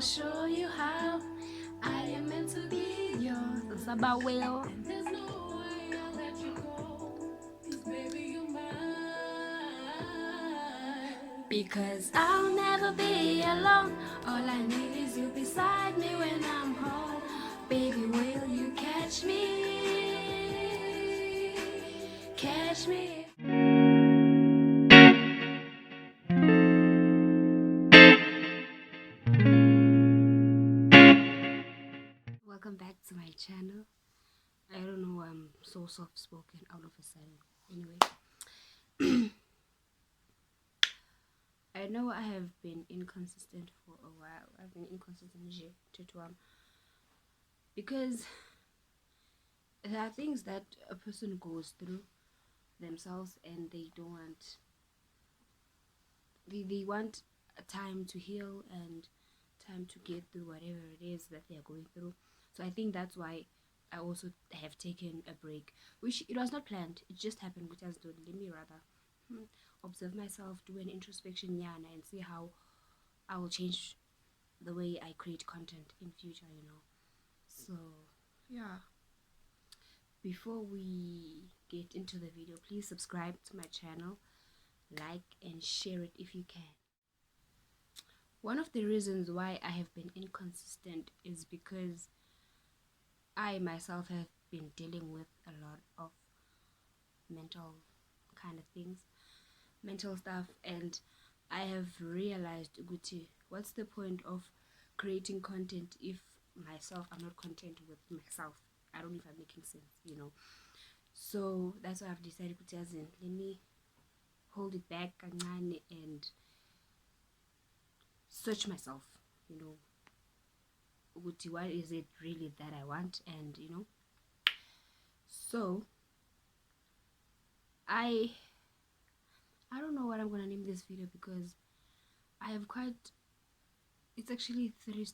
show you how I am meant to be yours. It's about will. And there's no way I'll let you go. 'Cause baby, you're mine. Because I'll never be alone. All I need is you beside me when I'm home. Baby, will you catch me? Catch me. Welcome back to my channel. I don't know why I'm so soft-spoken all of a sudden. Anyway, I know I have been inconsistent for a while. I've been inconsistent because there are things that a person goes through themselves and they don't want. They want a time to heal and time to get through whatever it is that they are going through. So I think that's why I also have taken a break, which it was not planned. It just happened. Which has done. Let me rather observe myself, do an introspection, and see how I will change the way I create content in future. So yeah. Before we get into the video, please subscribe to my channel, like and share it if you can. One of the reasons why I have been inconsistent is because I myself have been dealing with a lot of mental kind of things, mental stuff, and I have realized, Guti, what's the point of creating content if I'm not content with myself? I don't know if I'm making sense, So that's why I've decided, Guti, let me hold it back and search myself, Guti, what is it really that I want? And so I don't know what I'm gonna name this video because I have it's actually three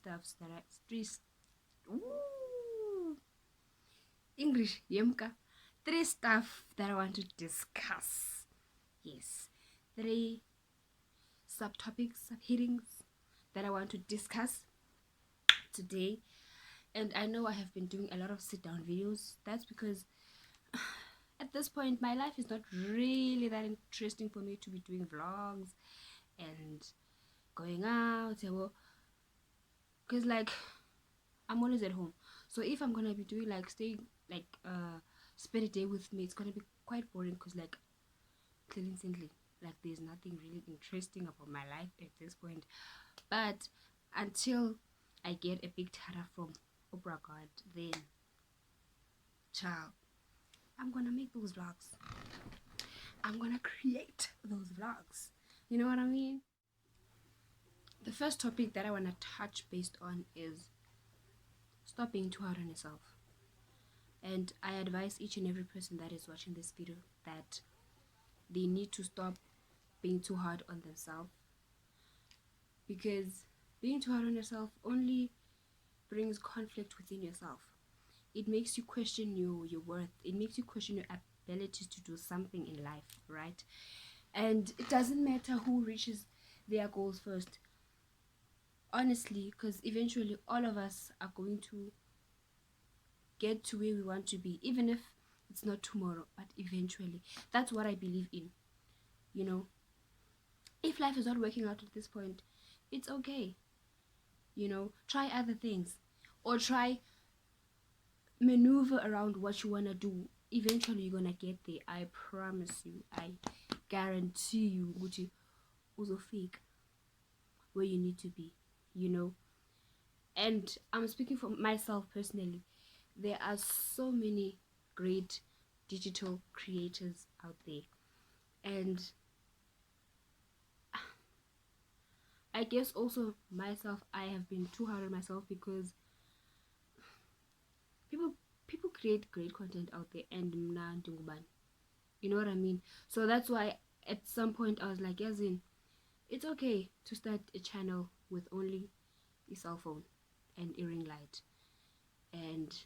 English Yemka. Three stuff that I want to discuss. Yes. 3 subtopics, subheadings that I want to discuss today. And I know I have been doing a lot of sit down videos. That's because at this point my life is not really that interesting for me to be doing vlogs and going out, because I'm always at home. So if I'm gonna be doing spend a day with me, it's gonna be quite boring because clearly there's nothing really interesting about my life at this point. But until I get a big tara from Oprah God, then child, I'm gonna make those vlogs. I'm gonna create those vlogs. You know what I mean? The first topic that I want to touch based on is stop being too hard on yourself. And I advise each and every person that is watching this video that they need to stop being too hard on themselves, because being too hard on yourself only brings conflict within yourself. It makes you question your worth. It makes you question your abilities to do something in life, right? And it doesn't matter who reaches their goals first, honestly, because eventually all of us are going to get to where we want to be, even if it's not tomorrow, but eventually. That's what I believe in. If life is not working out at this point, it's okay. Try other things or try maneuver around what you want to do. Eventually you're gonna get there. I promise you, I guarantee you, Gucci uzofika where you need to be. And I'm speaking for myself personally. There are so many great digital creators out there, and I guess also myself, I have been too hard on myself because people create great content out there and you know what I mean? So that's why at some point I was like, it's okay to start a channel with only a cell phone and a ring light and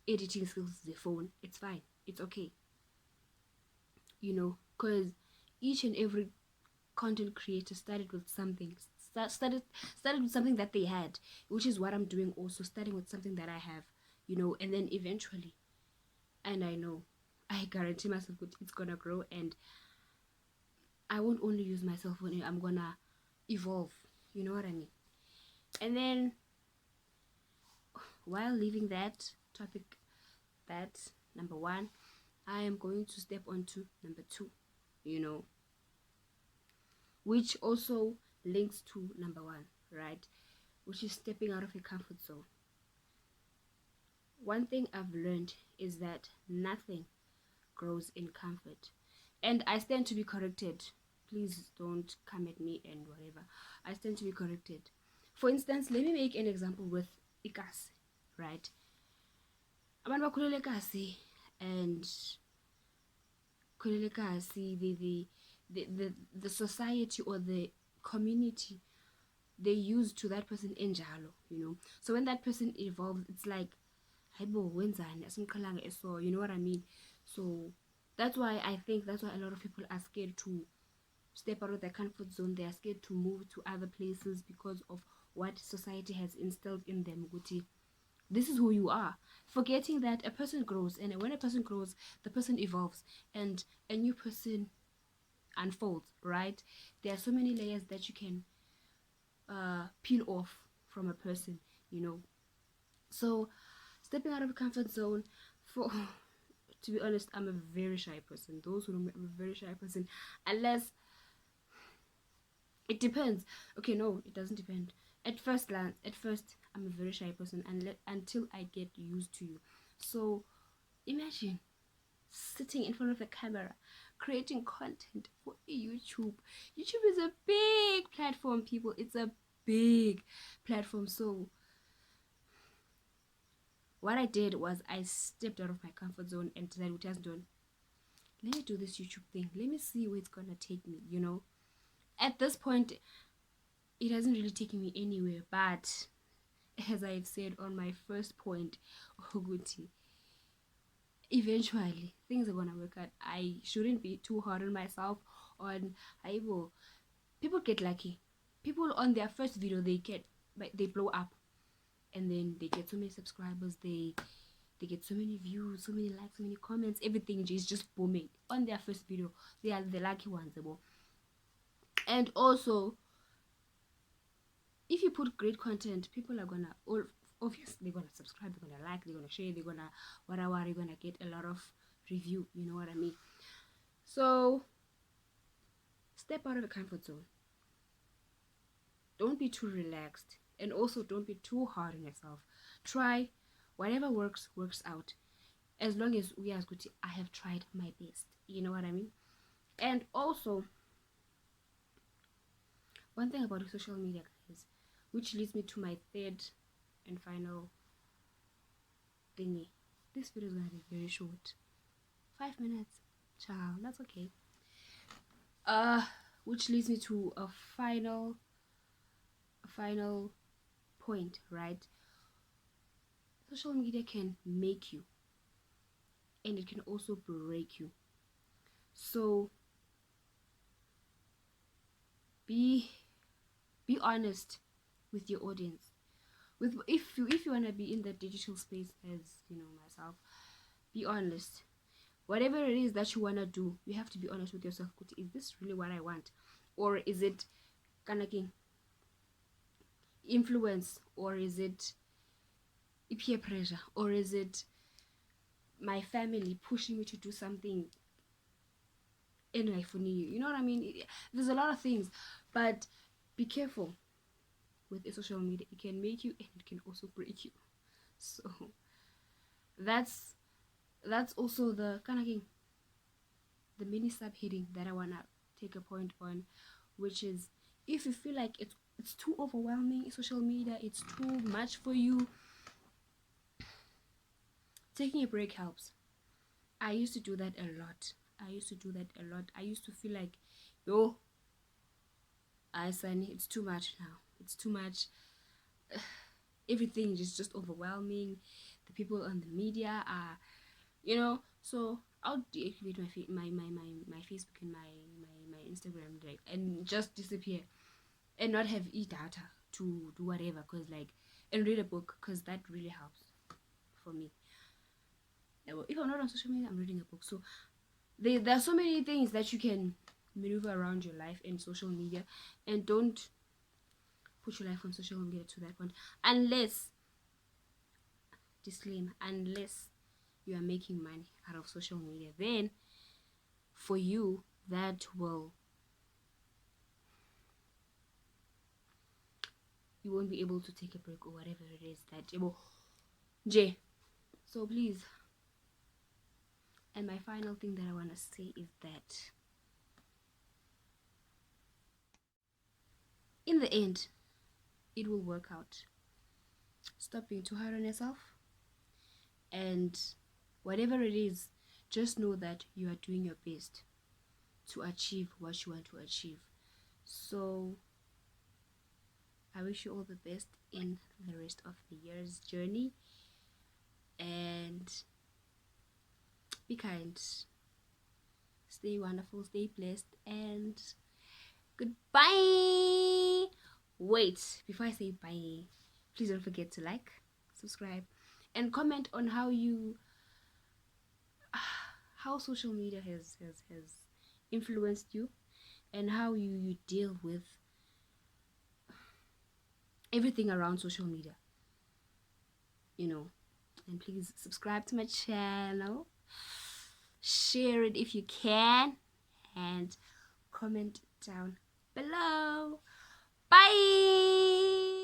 editing skills with the phone. It's fine, it's okay, because each and every content creator started with something. Started with something that they had, which is what I'm doing also, starting with something that I have, and then eventually, and I know, I guarantee myself it's gonna grow, and I won't only use my cell phone, I'm gonna evolve, you know what I mean? And then, while leaving that topic, that number one, I am going to step on to number two, which also links to number one, right? Which is stepping out of your comfort zone. One thing I've learned is that nothing grows in comfort. And I stand to be corrected. Please don't come at me and whatever. I stand to be corrected. For instance, let me make an example with ikasi, right? Abantu bakhulele ikasi, and khulele ikasi, the society or the community, they use to that person enjalo, so when that person evolves, it's like, hayibo wenzani asimqhelanga eso, you know what I mean? So that's why a lot of people are scared to step out of their comfort zone. They are scared to move to other places because of what society has instilled in them. This is who you are, forgetting that a person grows, and when a person grows, the person evolves, and a new person unfolds, right? There are so many layers that you can peel off from a person, so stepping out of a comfort zone, to be honest, I'm a very shy person. Those who know me, I'm a very shy person, unless it depends. Okay, no, it doesn't depend. At first, I'm a very shy person, until I get used to you. So imagine sitting in front of a camera, creating content for YouTube. YouTube is a big platform, people. It's a big platform. So what I did was I stepped out of my comfort zone and decided, let me do this YouTube thing. Let me see where it's gonna take me, At this point, it hasn't really taken me anywhere, but as I've said on my first point, Oguti, eventually things are gonna work out. I shouldn't be too hard on myself. People get lucky. People on their first video, they blow up, and then they get so many subscribers, they get so many views, so many likes, so many comments, everything is just booming on their first video. They are the lucky ones. And also, if you put great content, people are gonna obviously, they're gonna subscribe, they're gonna like, they're gonna share, they're gonna whatever, you're gonna get a lot of review, you know what I mean? So step out of the comfort zone. Don't be too relaxed, and also don't be too hard on yourself. Try whatever works out, as long as we as good. I have tried my best, you know what I mean? And also, one thing about social media, guys, which leads me to my third and final thingy. This video is gonna be very short, 5 minutes. Ciao, that's okay. Which leads me to a final point, right? Social media can make you, and it can also break you. So be honest with your audience. If you want to be in the digital space, as myself, be honest. Whatever it is that you want to do, you have to be honest with yourself. Is this really what I want, or is it kind of influence, or is it peer pressure, or is it my family pushing me to do something anyway for you? You know what I mean? There's a lot of things, but be careful with social media. It can make you, and it can also break you. So that's also the kind of the mini subheading that I wanna take a point on, which is, if you feel like it's too overwhelming, social media, it's too much for you, taking a break helps. I used to do that a lot. I used to feel like, it's too much now. It's too much. Everything is just overwhelming. The people on the media are, so I'll deactivate my Facebook and my Instagram, and just disappear. and not have e-data to do whatever, because like, and read a book, because that really helps for me. If I'm not on social media, I'm reading a book. So there are so many things that you can maneuver around your life in social media, and don't put your life on social media to that point, unless, disclaimer, unless you are making money out of social media. Then for you, that will, you won't be able to take a break or whatever it is that you will. J. So please, and my final thing that I want to say is that in the end, it will work out. Stop being too hard on yourself, and whatever it is, just know that you are doing your best to achieve what you want to achieve. So I wish you all the best in the rest of the year's journey, and be kind, stay wonderful, stay blessed, and goodbye. Wait, before I say bye, please don't forget to like, subscribe, and comment on how social media has influenced you, and how you deal with everything around social media, and please subscribe to my channel, share it if you can, and comment down below. Bye.